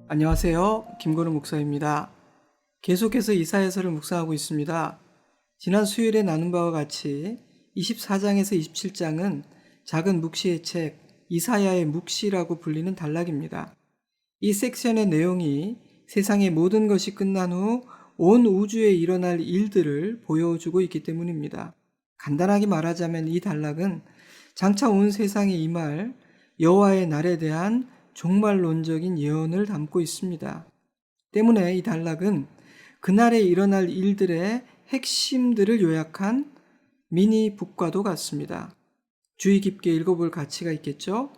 안녕하세요. 김건우 목사입니다. 계속해서 이사야서를 묵상하고 있습니다. 지난 수요일에 나눈 바와 같이 24장에서 27장은 작은 묵시의 책 이사야의 묵시라고 불리는 단락입니다. 이 섹션의 내용이 세상의 모든 것이 끝난 후 온 우주에 일어날 일들을 보여주고 있기 때문입니다. 간단하게 말하자면 이 단락은 장차 온 세상에 임할 여호와의 날에 대한 종말론적인 예언을 담고 있습니다. 때문에 이 단락은 그날에 일어날 일들의 핵심들을 요약한 미니 북과도 같습니다. 주의 깊게 읽어볼 가치가 있겠죠?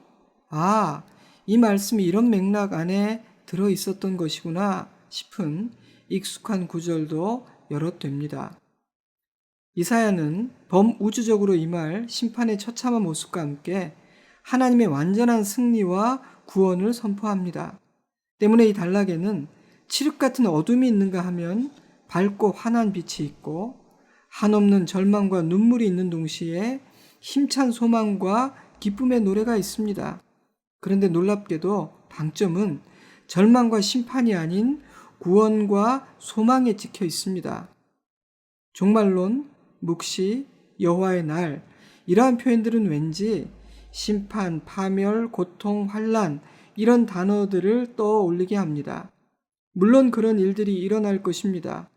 이 말씀이 이런 맥락 안에 들어 있었던 것이구나 싶은 익숙한 구절도 여럿 됩니다. 이사야는 범우주적으로 임할 심판의 처참한 모습과 함께 하나님의 완전한 승리와 구원을 선포합니다. 때문에 이 단락에는 칠흑 같은 어둠이 있는가 하면 밝고 환한 빛이 있고 한없는 절망과 눈물이 있는 동시에 힘찬 소망과 기쁨의 노래가 있습니다. 그런데 놀랍게도 방점은 절망과 심판이 아닌 구원과 소망에 찍혀 있습니다. 종말론, 묵시, 여호와의 날 이러한 표현들은 왠지 심판, 파멸, 고통, 환난 이런 단어들을 떠올리게 합니다. 물론 그런 일들이 일어날 것입니다.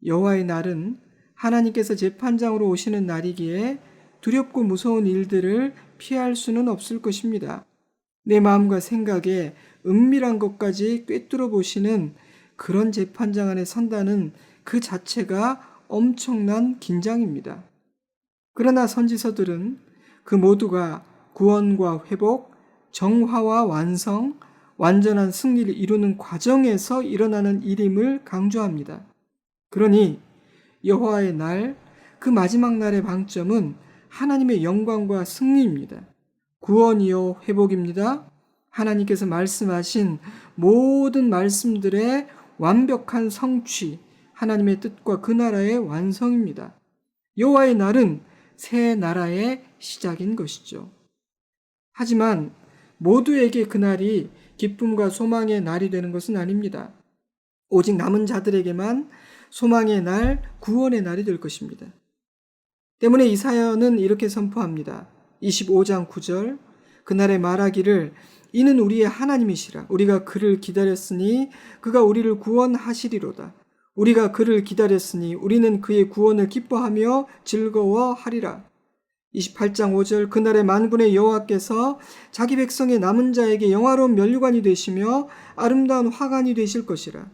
여호와의 날은 하나님께서 재판장으로 오시는 날이기에 두렵고 무서운 일들을 피할 수는 없을 것입니다. 내 마음과 생각에 은밀한 것까지 꿰뚫어 보시는 그런 재판장 안에 선다는 그 자체가 엄청난 긴장입니다. 그러나 선지서들은 그 모두가 구원과 회복, 정화와 완성, 완전한 승리를 이루는 과정에서 일어나는 일임을 강조합니다. 그러니 여호와의 날, 그 마지막 날의 방점은 하나님의 영광과 승리입니다. 구원이요 회복입니다. 하나님께서 말씀하신 모든 말씀들의 완벽한 성취, 하나님의 뜻과 그 나라의 완성입니다. 여호와의 날은 새 나라의 시작인 것이죠. 하지만 모두에게 그날이 기쁨과 소망의 날이 되는 것은 아닙니다. 오직 남은 자들에게만 소망의 날, 구원의 날이 될 것입니다. 때문에 이사야는 이렇게 선포합니다. 25장 9절 그날에 말하기를 이는 우리의 하나님이시라. 우리가 그를 기다렸으니 그가 우리를 구원하시리로다. 우리가 그를 기다렸으니 우리는 그의 구원을 기뻐하며 즐거워하리라. 28장 5절 그날에 만군의 여호와께서 자기 백성의 남은 자에게 영화로운 면류관이 되시며 아름다운 화관이 되실 것이라.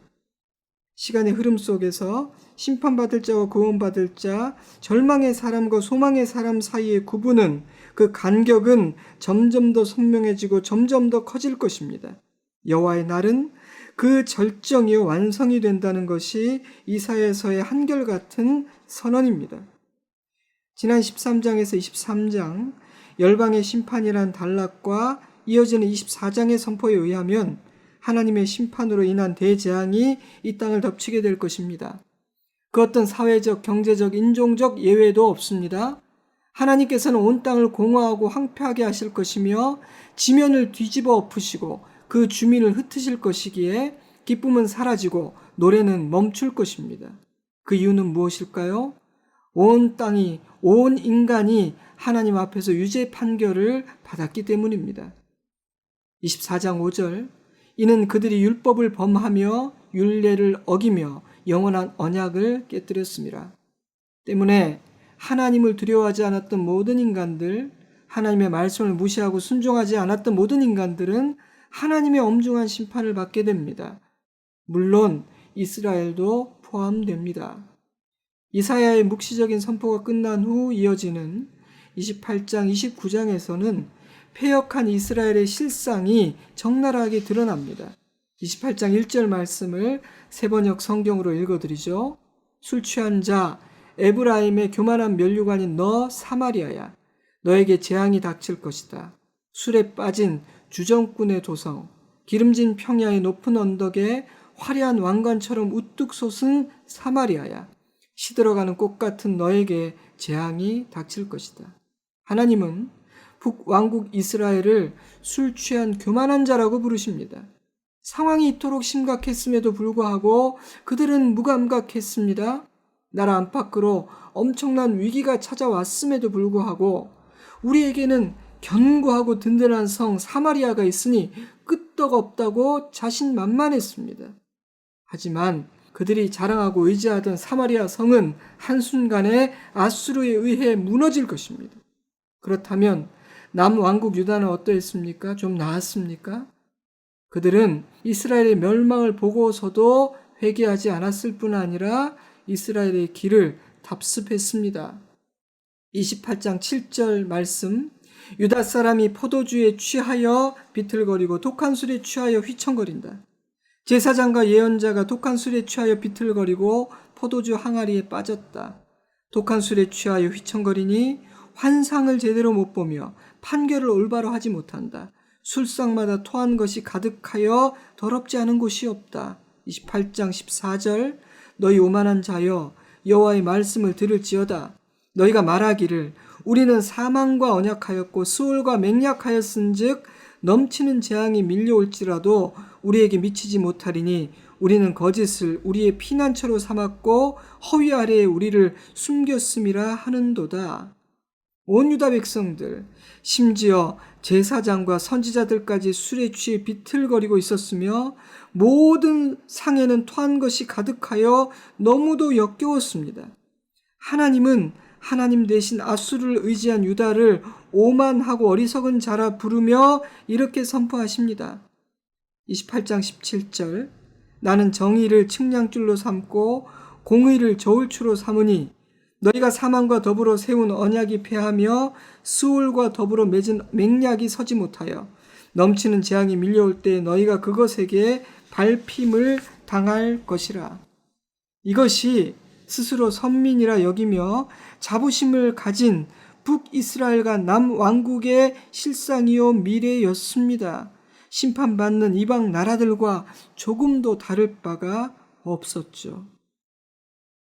시간의 흐름 속에서 심판받을 자와 구원받을 자, 절망의 사람과 소망의 사람 사이의 구분은 그 간격은 점점 더 선명해지고 점점 더 커질 것입니다. 여호와의 날은 그 절정이요 완성이 된다는 것이 이사야서의 한결같은 선언입니다. 지난 13장에서 23장 열방의 심판이란 단락과 이어지는 24장의 선포에 의하면 하나님의 심판으로 인한 대재앙이 이 땅을 덮치게 될 것입니다. 그 어떤 사회적, 경제적, 인종적 예외도 없습니다. 하나님께서는 온 땅을 공허하고 황폐하게 하실 것이며 지면을 뒤집어 엎으시고 그 주민을 흩으실 것이기에 기쁨은 사라지고 노래는 멈출 것입니다. 그 이유는 무엇일까요? 온 땅이, 온 인간이 하나님 앞에서 유죄 판결을 받았기 때문입니다. 24장 5절 이는 그들이 율법을 범하며 율례를 어기며 영원한 언약을 깨뜨렸습니다. 때문에 하나님을 두려워하지 않았던 모든 인간들, 하나님의 말씀을 무시하고 순종하지 않았던 모든 인간들은 하나님의 엄중한 심판을 받게 됩니다. 물론 이스라엘도 포함됩니다. 이사야의 묵시적인 선포가 끝난 후 이어지는 28장, 29장에서는 패역한 이스라엘의 실상이 적나라하게 드러납니다. 28장 1절 말씀을 세번역 성경으로 읽어드리죠. 술 취한 자 에브라임의 교만한 면류관인 너 사마리아야 너에게 재앙이 닥칠 것이다. 술에 빠진 주정꾼의 도성 기름진 평야의 높은 언덕에 화려한 왕관처럼 우뚝 솟은 사마리아야 시들어가는 꽃 같은 너에게 재앙이 닥칠 것이다. 하나님은 북왕국 이스라엘을 술 취한 교만한 자라고 부르십니다. 상황이 이토록 심각했음에도 불구하고 그들은 무감각했습니다. 나라 안팎으로 엄청난 위기가 찾아왔음에도 불구하고 우리에게는 견고하고 든든한 성 사마리아가 있으니 끄떡없다고 자신만만했습니다. 하지만 그들이 자랑하고 의지하던 사마리아 성은 한순간에 아수르에 의해 무너질 것입니다. 그렇다면 남왕국 유다는 어떠했습니까? 좀 나았습니까? 그들은 이스라엘의 멸망을 보고서도 회개하지 않았을 뿐 아니라 이스라엘의 길을 답습했습니다. 28장 7절 말씀, 유다 사람이 포도주에 취하여 비틀거리고 독한 술에 취하여 휘청거린다. 제사장과 예언자가 독한 술에 취하여 비틀거리고 포도주 항아리에 빠졌다. 독한 술에 취하여 휘청거리니 환상을 제대로 못 보며 판결을 올바로 하지 못한다. 술상마다 토한 것이 가득하여 더럽지 않은 곳이 없다. 28장 14절, 너희 오만한 자여 여호와의 말씀을 들을지어다. 너희가 말하기를 우리는 사망과 언약하였고 수월과 맹약하였은즉 넘치는 재앙이 밀려올지라도 우리에게 미치지 못하리니 우리는 거짓을 우리의 피난처로 삼았고 허위 아래에 우리를 숨겼음이라 하는도다. 온 유다 백성들, 심지어 제사장과 선지자들까지 술에 취해 비틀거리고 있었으며 모든 상에는 토한 것이 가득하여 너무도 역겨웠습니다. 하나님은 하나님 대신 아수르를 의지한 유다를 오만하고 어리석은 자라 부르며 이렇게 선포하십니다. 28장 17절, 나는 정의를 측량줄로 삼고 공의를 저울추로 삼으니 너희가 사망과 더불어 세운 언약이 패하며 수월과 더불어 맺은 맹약이 서지 못하여 넘치는 재앙이 밀려올 때 너희가 그것에게 밟힘을 당할 것이라. 이것이 스스로 선민이라 여기며 자부심을 가진 북이스라엘과 남왕국의 실상이요 미래였습니다. 심판받는 이방 나라들과 조금도 다를 바가 없었죠.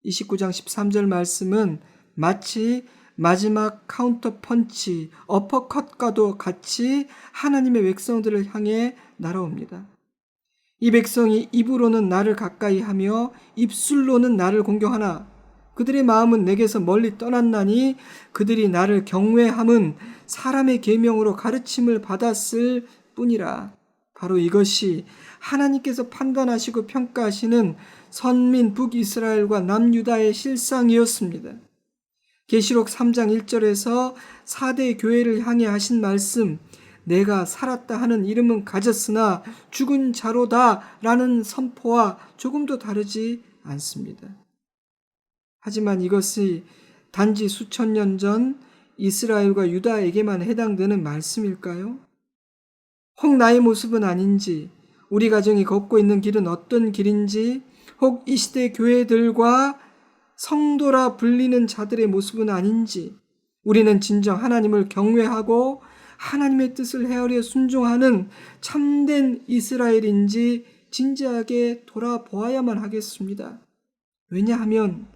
29장 13절 말씀은 마치 마지막 카운터 펀치, 어퍼컷과도 같이 하나님의 백성들을 향해 날아옵니다. 이 백성이 입으로는 나를 가까이 하며 입술로는 나를 공경하나 그들의 마음은 내게서 멀리 떠났나니 그들이 나를 경외함은 사람의 계명으로 가르침을 받았을 뿐이라. 바로 이것이 하나님께서 판단하시고 평가하시는 선민 북이스라엘과 남유다의 실상이었습니다. 계시록 3장 1절에서 4대 교회를 향해 하신 말씀, 내가 살았다 하는 이름은 가졌으나 죽은 자로다 라는 선포와 조금도 다르지 않습니다. 하지만 이것이 단지 수천 년 전 이스라엘과 유다에게만 해당되는 말씀일까요? 혹 나의 모습은 아닌지, 우리 가정이 걷고 있는 길은 어떤 길인지, 혹 이 시대 교회들과 성도라 불리는 자들의 모습은 아닌지, 우리는 진정 하나님을 경외하고 하나님의 뜻을 헤아려 순종하는 참된 이스라엘인지 진지하게 돌아보아야만 하겠습니다. 왜냐하면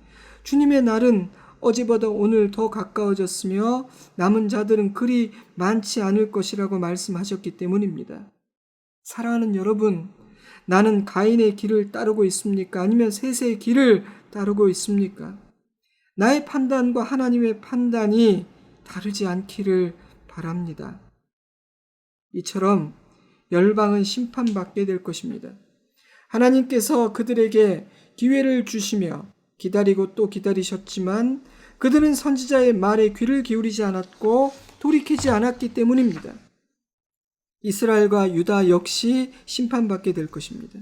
주님의 날은 어제보다 오늘 더 가까워졌으며 남은 자들은 그리 많지 않을 것이라고 말씀하셨기 때문입니다. 사랑하는 여러분, 나는 가인의 길을 따르고 있습니까? 아니면 셋의 길을 따르고 있습니까? 나의 판단과 하나님의 판단이 다르지 않기를 바랍니다. 이처럼 열방은 심판받게 될 것입니다. 하나님께서 그들에게 기회를 주시며 기다리고 또 기다리셨지만 그들은 선지자의 말에 귀를 기울이지 않았고 돌이키지 않았기 때문입니다. 이스라엘과 유다 역시 심판받게 될 것입니다.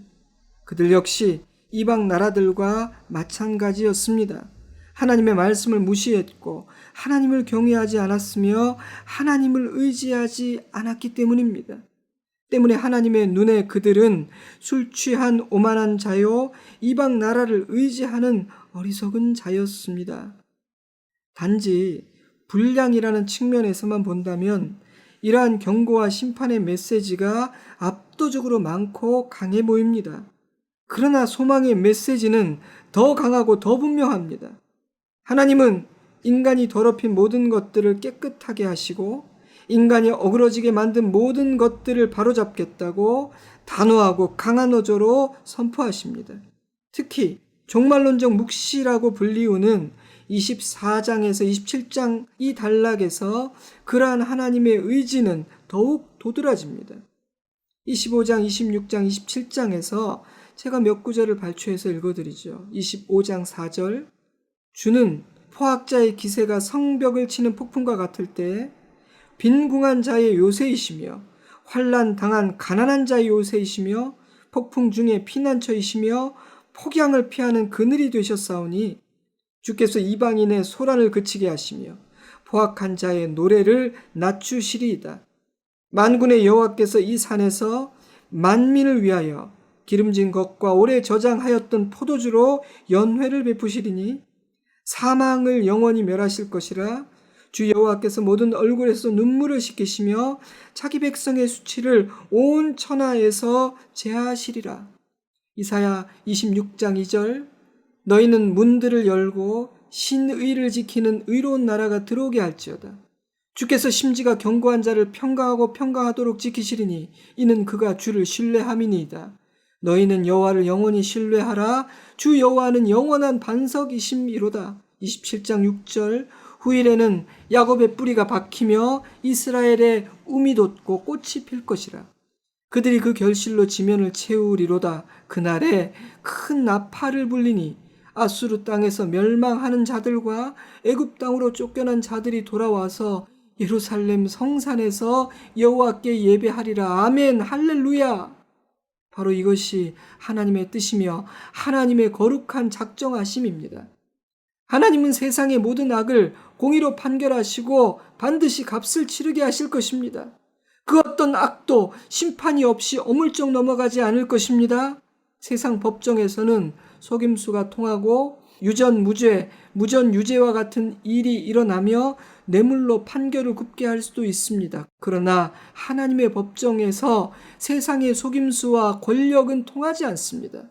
그들 역시 이방 나라들과 마찬가지였습니다. 하나님의 말씀을 무시했고 하나님을 경외하지 않았으며 하나님을 의지하지 않았기 때문입니다. 때문에 하나님의 눈에 그들은 술 취한 오만한 자요 이방 나라를 의지하는 어리석은 자였습니다. 단지 분량이라는 측면에서만 본다면 이러한 경고와 심판의 메시지가 압도적으로 많고 강해 보입니다. 그러나 소망의 메시지는 더 강하고 더 분명합니다. 하나님은 인간이 더럽힌 모든 것들을 깨끗하게 하시고 인간이 어그러지게 만든 모든 것들을 바로잡겠다고 단호하고 강한 어조로 선포하십니다. 특히 종말론적 묵시라고 불리우는 24장에서 27장 이 단락에서 그러한 하나님의 의지는 더욱 도드라집니다. 25장, 26장, 27장에서 제가 몇 구절을 발췌해서 읽어드리죠. 25장 4절, 주는 포악자의 기세가 성벽을 치는 폭풍과 같을 때 빈궁한 자의 요새이시며 환난 당한 가난한 자의 요새이시며 폭풍 중에 피난처이시며 폭양을 피하는 그늘이 되셨사오니 주께서 이방인의 소란을 그치게 하시며 포악한 자의 노래를 낮추시리이다. 만군의 여호와께서 이 산에서 만민을 위하여 기름진 것과 오래 저장하였던 포도주로 연회를 베푸시리니 사망을 영원히 멸하실 것이라. 주 여호와께서 모든 얼굴에서 눈물을 씻기시며 자기 백성의 수치를 온 천하에서 제하시리라. 이사야 26장 2절, 너희는 문들을 열고 신의를 지키는 의로운 나라가 들어오게 할지어다. 주께서 심지가 견고한 자를 평강하고 평강하도록 지키시리니 이는 그가 주를 신뢰함이니이다. 너희는 여호와를 영원히 신뢰하라. 주 여호와는 영원한 반석이심이로다. 27장 6절, 후일에는 야곱의 뿌리가 박히며 이스라엘의 움이 돋고 꽃이 필 것이라. 그들이 그 결실로 지면을 채우리로다. 그날에 큰 나팔을 불리니 아수르 땅에서 멸망하는 자들과 애굽 땅으로 쫓겨난 자들이 돌아와서 예루살렘 성산에서 여호와께 예배하리라. 아멘, 할렐루야. 바로 이것이 하나님의 뜻이며 하나님의 거룩한 작정하심입니다. 하나님은 세상의 모든 악을 공의로 판결하시고 반드시 값을 치르게 하실 것입니다. 그 어떤 악도 심판이 없이 어물쩍 넘어가지 않을 것입니다. 세상 법정에서는 속임수가 통하고 유전무죄, 무전유죄와 같은 일이 일어나며 뇌물로 판결을 굽게 할 수도 있습니다. 그러나 하나님의 법정에서 세상의 속임수와 권력은 통하지 않습니다.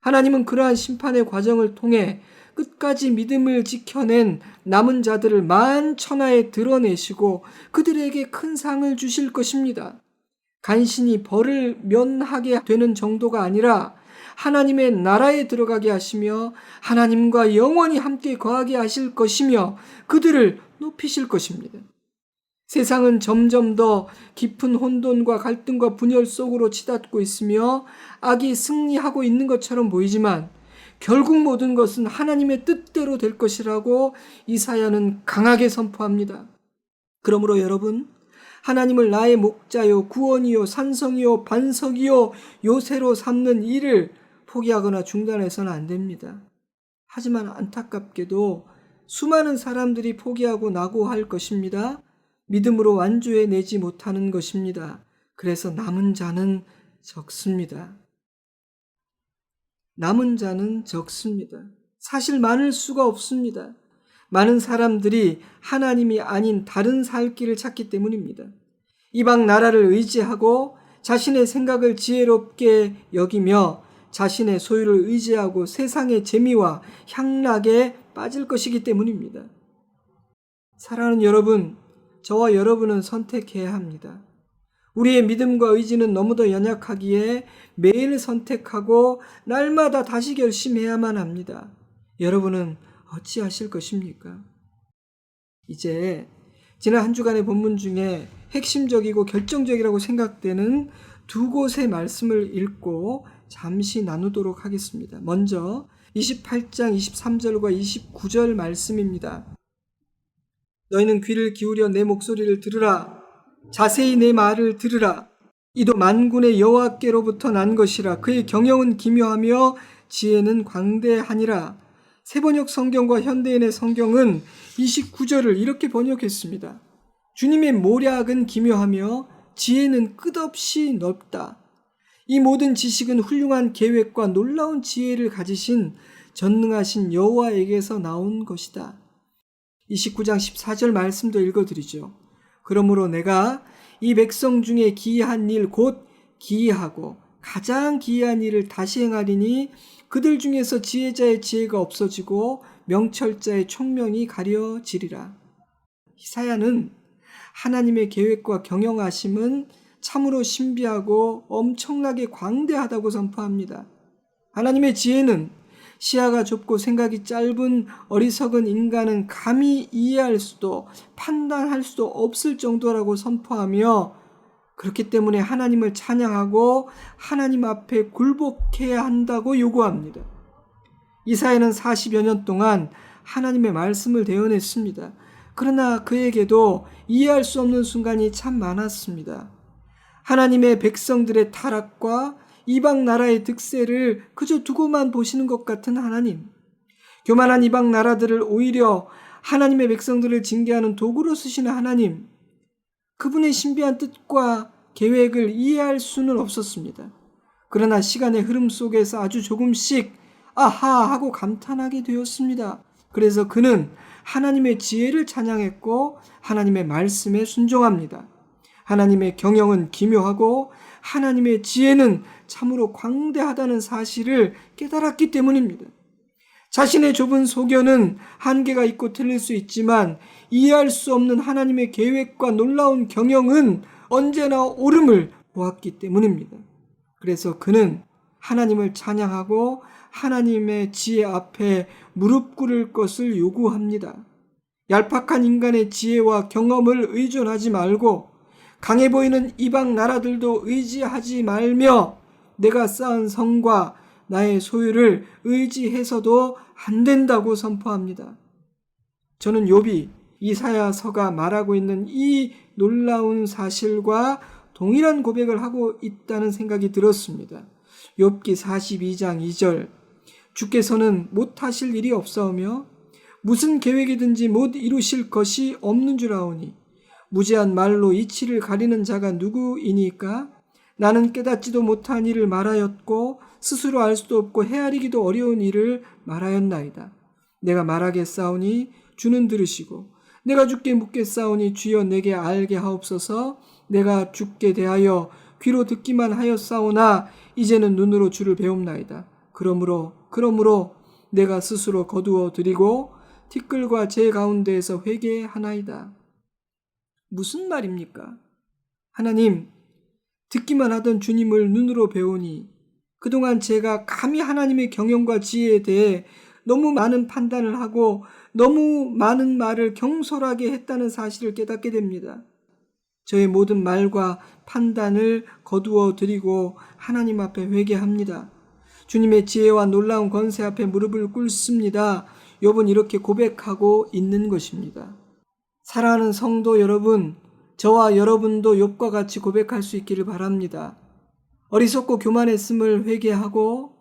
하나님은 그러한 심판의 과정을 통해 끝까지 믿음을 지켜낸 남은 자들을 만천하에 드러내시고 그들에게 큰 상을 주실 것입니다. 간신히 벌을 면하게 되는 정도가 아니라 하나님의 나라에 들어가게 하시며 하나님과 영원히 함께 거하게 하실 것이며 그들을 높이실 것입니다. 세상은 점점 더 깊은 혼돈과 갈등과 분열 속으로 치닫고 있으며 악이 승리하고 있는 것처럼 보이지만 결국 모든 것은 하나님의 뜻대로 될 것이라고 이사야는 강하게 선포합니다. 그러므로 여러분, 하나님을 나의 목자요, 구원이요, 산성이요, 반석이요, 요새로 삼는 일을 포기하거나 중단해서는 안 됩니다. 하지만 안타깝게도 수많은 사람들이 포기하고 낙오할 것입니다. 믿음으로 완주해내지 못하는 것입니다. 그래서 남은 자는 적습니다. 남은 자는 적습니다. 사실 많을 수가 없습니다. 많은 사람들이 하나님이 아닌 다른 살 길을 찾기 때문입니다. 이방 나라를 의지하고 자신의 생각을 지혜롭게 여기며 자신의 소유를 의지하고 세상의 재미와 향락에 빠질 것이기 때문입니다. 사랑하는 여러분, 저와 여러분은 선택해야 합니다. 우리의 믿음과 의지는 너무도 연약하기에 매일 선택하고 날마다 다시 결심해야만 합니다. 여러분은 어찌하실 것입니까? 이제 지난 한 주간의 본문 중에 핵심적이고 결정적이라고 생각되는 두 곳의 말씀을 읽고 잠시 나누도록 하겠습니다. 먼저 28장 23절과 29절 말씀입니다. 너희는 귀를 기울여 내 목소리를 들으라. 자세히 내 말을 들으라. 이도 만군의 여호와께로부터 난 것이라. 그의 경영은 기묘하며 지혜는 광대하니라. 세번역 성경과 현대인의 성경은 29절을 이렇게 번역했습니다. 주님의 모략은 기묘하며 지혜는 끝없이 넓다. 이 모든 지식은 훌륭한 계획과 놀라운 지혜를 가지신 전능하신 여호와에게서 나온 것이다. 29장 14절 말씀도 읽어드리죠. 그러므로 내가 이 백성 중에 기이한 일 곧 기이하고 가장 기이한 일을 다시 행하리니 그들 중에서 지혜자의 지혜가 없어지고 명철자의 총명이 가려지리라. 이사야는 하나님의 계획과 경영하심은 참으로 신비하고 엄청나게 광대하다고 선포합니다. 하나님의 지혜는 시야가 좁고 생각이 짧은 어리석은 인간은 감히 이해할 수도 판단할 수도 없을 정도라고 선포하며, 그렇기 때문에 하나님을 찬양하고 하나님 앞에 굴복해야 한다고 요구합니다. 이사야는 40여 년 동안 하나님의 말씀을 대언했습니다. 그러나 그에게도 이해할 수 없는 순간이 참 많았습니다. 하나님의 백성들의 타락과 이방 나라의 득세를 그저 두고만 보시는 것 같은 하나님, 교만한 이방 나라들을 오히려 하나님의 백성들을 징계하는 도구로 쓰시는 하나님, 그분의 신비한 뜻과 계획을 이해할 수는 없었습니다. 그러나 시간의 흐름 속에서 아주 조금씩 아하 하고 감탄하게 되었습니다. 그래서 그는 하나님의 지혜를 찬양했고 하나님의 말씀에 순종합니다. 하나님의 경영은 기묘하고 하나님의 지혜는 참으로 광대하다는 사실을 깨달았기 때문입니다. 자신의 좁은 소견은 한계가 있고 틀릴 수 있지만 이해할 수 없는 하나님의 계획과 놀라운 경영은 언제나 옳음을 보았기 때문입니다. 그래서 그는 하나님을 찬양하고 하나님의 지혜 앞에 무릎 꿇을 것을 요구합니다. 얄팍한 인간의 지혜와 경험을 의존하지 말고 강해 보이는 이방 나라들도 의지하지 말며 내가 쌓은 성과 나의 소유를 의지해서도 안 된다고 선포합니다. 저는 욥이 이사야서가 말하고 있는 이 놀라운 사실과 동일한 고백을 하고 있다는 생각이 들었습니다. 욥기 42장 2절, 주께서는 못하실 일이 없사오며 무슨 계획이든지 못 이루실 것이 없는 줄 아오니 무지한 말로 이치를 가리는 자가 누구이니까? 나는 깨닫지도 못한 일을 말하였고 스스로 알 수도 없고 헤아리기도 어려운 일을 말하였나이다. 내가 말하겠사오니 주는 들으시고 내가 주께 묻겠사오니 주여 내게 알게 하옵소서. 내가 주께 대하여 귀로 듣기만 하였사오나 이제는 눈으로 주를 배웁나이다. 그러므로 내가 스스로 거두어 드리고 티끌과 제 가운데에서 회개하나이다. 무슨 말입니까? 하나님, 듣기만 하던 주님을 눈으로 배우니 그동안 제가 감히 하나님의 경영과 지혜에 대해 너무 많은 판단을 하고 너무 많은 말을 경솔하게 했다는 사실을 깨닫게 됩니다. 저의 모든 말과 판단을 거두어 드리고 하나님 앞에 회개합니다. 주님의 지혜와 놀라운 권세 앞에 무릎을 꿇습니다. 욥은 이렇게 고백하고 있는 것입니다. 사랑하는 성도 여러분, 저와 여러분도 욥과 같이 고백할 수 있기를 바랍니다. 어리석고 교만했음을 회개하고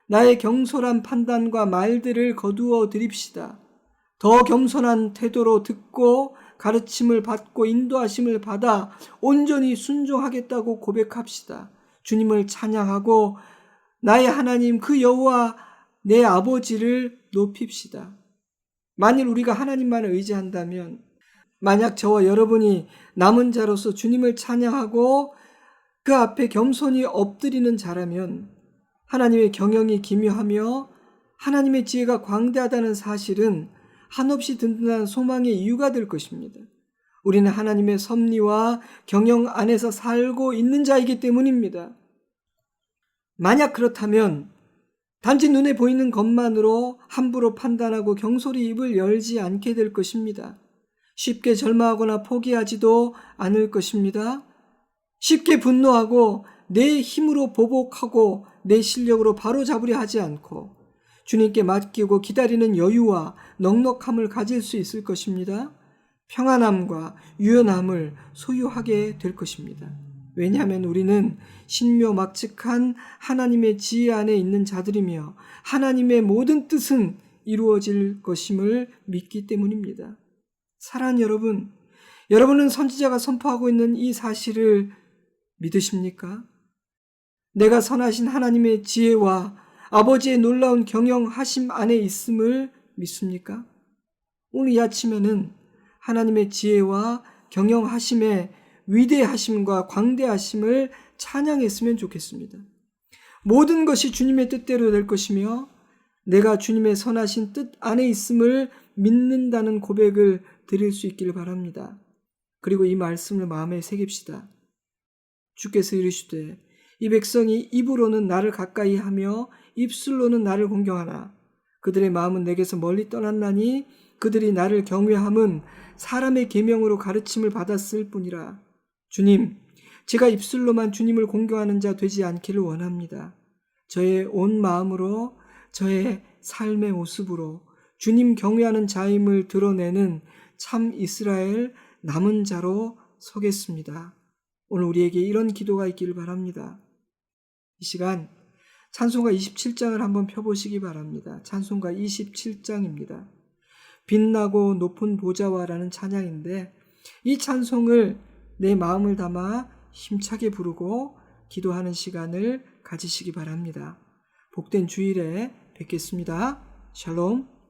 나의 경솔한 판단과 말들을 거두어 드립시다. 더 겸손한 태도로 듣고 가르침을 받고 인도하심을 받아 온전히 순종하겠다고 고백합시다. 주님을 찬양하고 나의 하나님 그 여호와 내 아버지를 높입시다. 만일 우리가 하나님만을 의지한다면, 만약 저와 여러분이 남은 자로서 주님을 찬양하고 그 앞에 겸손히 엎드리는 자라면 하나님의 경영이 기묘하며 하나님의 지혜가 광대하다는 사실은 한없이 든든한 소망의 이유가 될 것입니다. 우리는 하나님의 섭리와 경영 안에서 살고 있는 자이기 때문입니다. 만약 그렇다면 단지 눈에 보이는 것만으로 함부로 판단하고 경솔히 입을 열지 않게 될 것입니다. 쉽게 절망하거나 포기하지도 않을 것입니다. 쉽게 분노하고 내 힘으로 보복하고 내 실력으로 바로잡으려 하지 않고 주님께 맡기고 기다리는 여유와 넉넉함을 가질 수 있을 것입니다. 평안함과 유연함을 소유하게 될 것입니다. 왜냐하면 우리는 신묘막측한 하나님의 지혜 안에 있는 자들이며 하나님의 모든 뜻은 이루어질 것임을 믿기 때문입니다. 사랑하는 여러분, 여러분은 선지자가 선포하고 있는 이 사실을 믿으십니까? 내가 선하신 하나님의 지혜와 아버지의 놀라운 경영하심 안에 있음을 믿습니까? 오늘 이 아침에는 하나님의 지혜와 경영하심의 위대하심과 광대하심을 찬양했으면 좋겠습니다. 모든 것이 주님의 뜻대로 될 것이며 내가 주님의 선하신 뜻 안에 있음을 믿는다는 고백을 드릴 수 있기를 바랍니다. 그리고 이 말씀을 마음에 새깁시다. 주께서 이르시되 이 백성이 입으로는 나를 가까이 하며 입술로는 나를 공경하나 그들의 마음은 내게서 멀리 떠났나니 그들이 나를 경외함은 사람의 계명으로 가르침을 받았을 뿐이라. 주님, 제가 입술로만 주님을 공경하는 자 되지 않기를 원합니다. 저의 온 마음으로 저의 삶의 모습으로 주님 경외하는 자임을 드러내는 참 이스라엘 남은 자로 서겠습니다. 오늘 우리에게 이런 기도가 있기를 바랍니다. 이 시간 찬송가 27장을 한번 펴보시기 바랍니다. 찬송가 27장입니다. 빛나고 높은 보좌와라는 찬양인데 이 찬송을 내 마음을 담아 힘차게 부르고 기도하는 시간을 가지시기 바랍니다. 복된 주일에 뵙겠습니다. 샬롬.